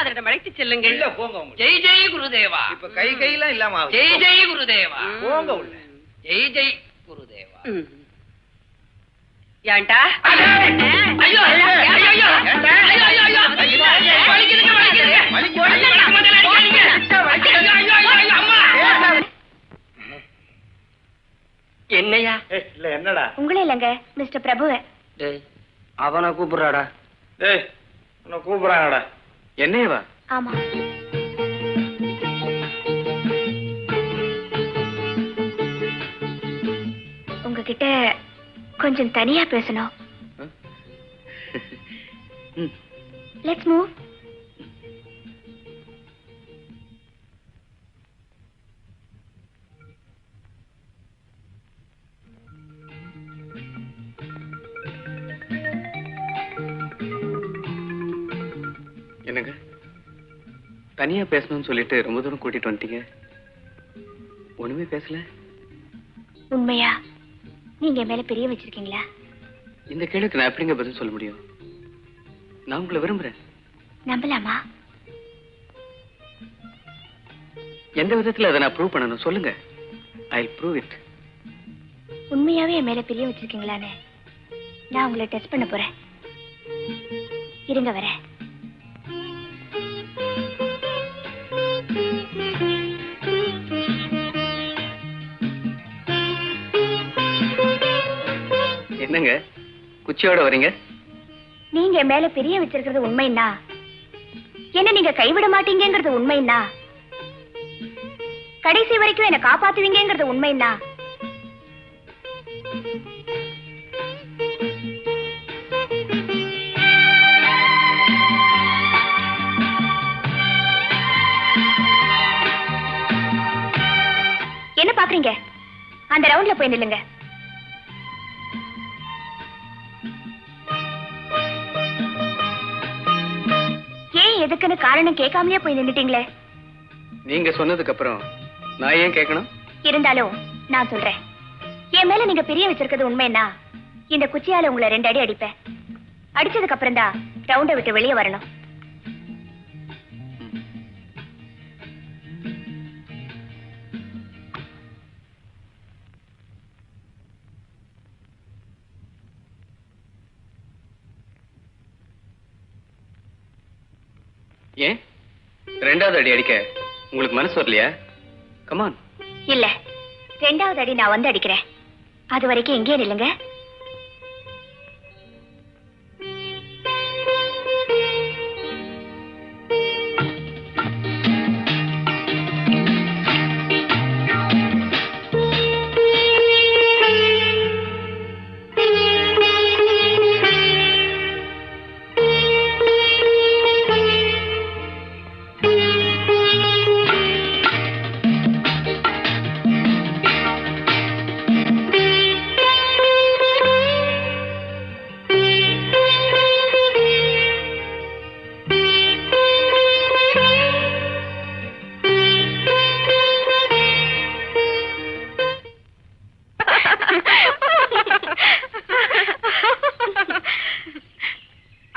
குருநாதரிடம் அழைத்து செல்லுங்கள். இல்ல போங்க உங்க. ஜெய் ஜெய் குருதேவா. இப்ப கை கையெல்லாம் இல்லாம ஆகுது. ஜெய் ஜெய் குருதேவா. போங்க உள்ள. ஜெய் ஜெய் குருதேவா. ஏன்டா? ஐயோ ஐயோ ஐயோ ஐயோ ஐயோ வலிக்குதுங்க வலிக்குதுங்க. என்னையா? இல்ல என்னடா? உங்களே இல்லங்க மிஸ்டர் பிரபுவ. டேய் அவனை கூப்பிடுறாடா. டேய் உன்னை கூப்பிடுறாங்கடா. என்னையவா? ஆமா. உங்ககிட்ட கொஞ்சம் தனியா பேசணும். Let's move. என்னங்க தனியா பேசணும்னு சொல்லிட்டு ரொம்ப தூரம் கூட்டிட்டு வந்துட்டீங்க, ஒண்ணுமே பேசல. உண்மையா நீங்க என் மேல பிரிய வச்சிருக்கீங்களா? இந்த கேள்விக்கு நான் எப்படிங்க பதில் சொல்ல முடியும்? நான் உங்களை விரும்புறேன். நம்பலாமா? எந்த விதத்துல அதை நான் ப்ரூவ் பண்ணணும் சொல்லுங்க. ஐ ப்ரூவ் இட். உண்மையாவே என் மேல பிரிய வச்சிருக்கீங்களான்னு நான் உங்களை டெஸ்ட் பண்ண போறேன். இருங்க வரேன். என்னங்க குச்சியோட வரீங்க? நீங்க என் மேல பிரிய வச்சிருக்கிறது உண்மைன்னா, என்ன நீங்க கைவிட மாட்டீங்கிறது உண்மைன்னா, கடைசி வரைக்கும் என்ன காப்பாத்துவீங்கிறது உண்மைன்னா, என்ன பாக்குறீங்க? அந்த ரவுண்ட்ல போய் நில்லுங்க. எதுக்குன்னு காரணம் கேட்காமலே போய் நின்னுட்டீங்களே. நீங்க சொன்னதுக்கு அப்புறம் நான் ஏன் கேட்கணும்? இருந்தாலும் நான் சொல்றேன், என் மேல நீங்க பிரிய வச்சிருக்கிறது உண்மைன்னா இந்த குச்சியால உங்களை 2 அடி அடிப்பேன். அடிச்சதுக்கு அப்புறம் தான் ரவுண்டை விட்டு வெளியே வரணும். ஏன் 2வது அடி அடிக்க உங்களுக்கு மனசு வரலையா? கமான். இல்ல, 2வது அடி நான் வந்து அடிக்கிறேன். அது வரைக்கும் எங்கே நில்லுங்க.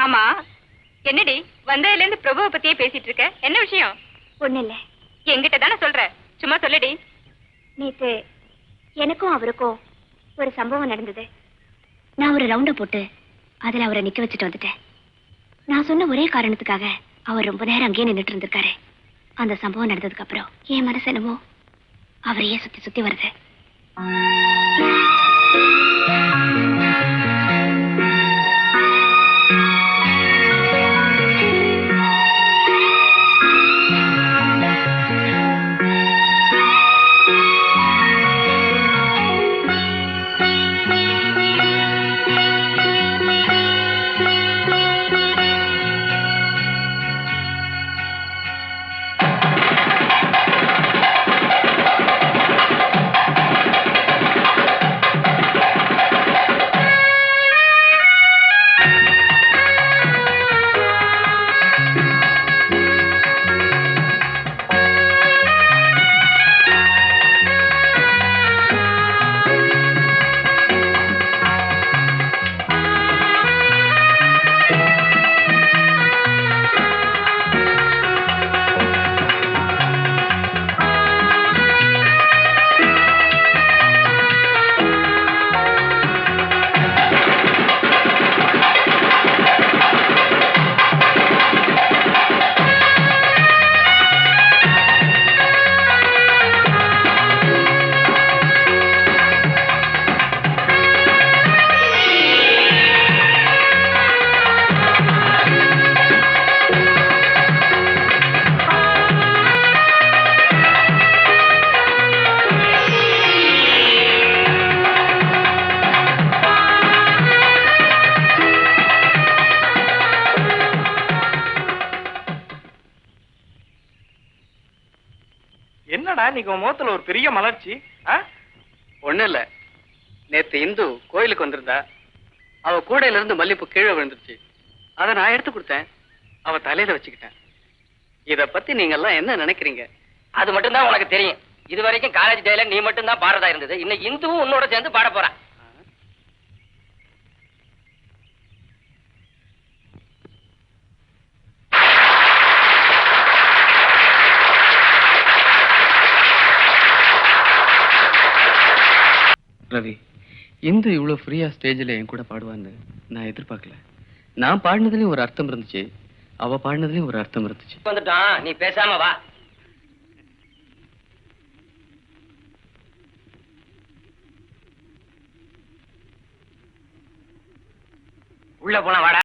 ஆமா என்னடி வந்ததுல இருந்து பிரபுவை பத்தியே பேசிட்டு இருக்க? என்ன விஷயம்? ஒண்ணு இல்ல. என்கிட்ட தானே சொல்ற, சும்மா சொல்லுடி. நேத்து எனக்கும் அவருக்கும் ஒரு சம்பவம் நடந்தது. நான் ஒரு ரவுண்ட போட்டு அதுல அவரை நிக்க வச்சுட்டு வந்துட்டேன். நான் சொன்ன ஒரே காரணத்துக்காக அவர் ரொம்ப நேரம் அங்கேயே நின்றுட்டு இருந்திருக்காரு. அந்த சம்பவம் நடந்ததுக்கு அப்புறம் என் மனசு என்னமோ அவரையே சுத்தி சுத்தி வருது. என்னடா இன்னைக்கு உன் முகத்துல ஒரு பெரிய மலர்ச்சி? ஒண்ணும் இல்ல, நேத்து இந்து கோயிலுக்கு வந்திருந்தா. அவ கூடையில இருந்து மல்லிப்பூ கீழே விழுந்துருச்சு. அதை நான் எடுத்து கொடுத்தேன். அவ தலையில வச்சுக்கிட்டேன். இத பத்தி நீங்க எல்லாம் என்ன நினைக்கிறீங்க? அது மட்டும் தான் உனக்கு தெரியும். இது வரைக்கும் காலேஜ் டேல நீ மட்டும் தான் பாடுறதா இருந்தது. இன்னைக்கு இந்துவும் உன்னோட சேர்ந்து பாட போறான். ரவி, இந்து இவ்வளவு ஃப்ரீயா ஸ்டேஜ்ல என் கூட பாடுவான்னு நான் எதிர்பார்க்கல. நான் பாடினதுலயும் ஒரு அர்த்தம் இருந்துச்சு, அவ பாடினதுலயும் ஒரு அர்த்தம் இருந்துச்சு. வந்துட்டான், நீ பேசாம வா. உள்ள போனா வாடா.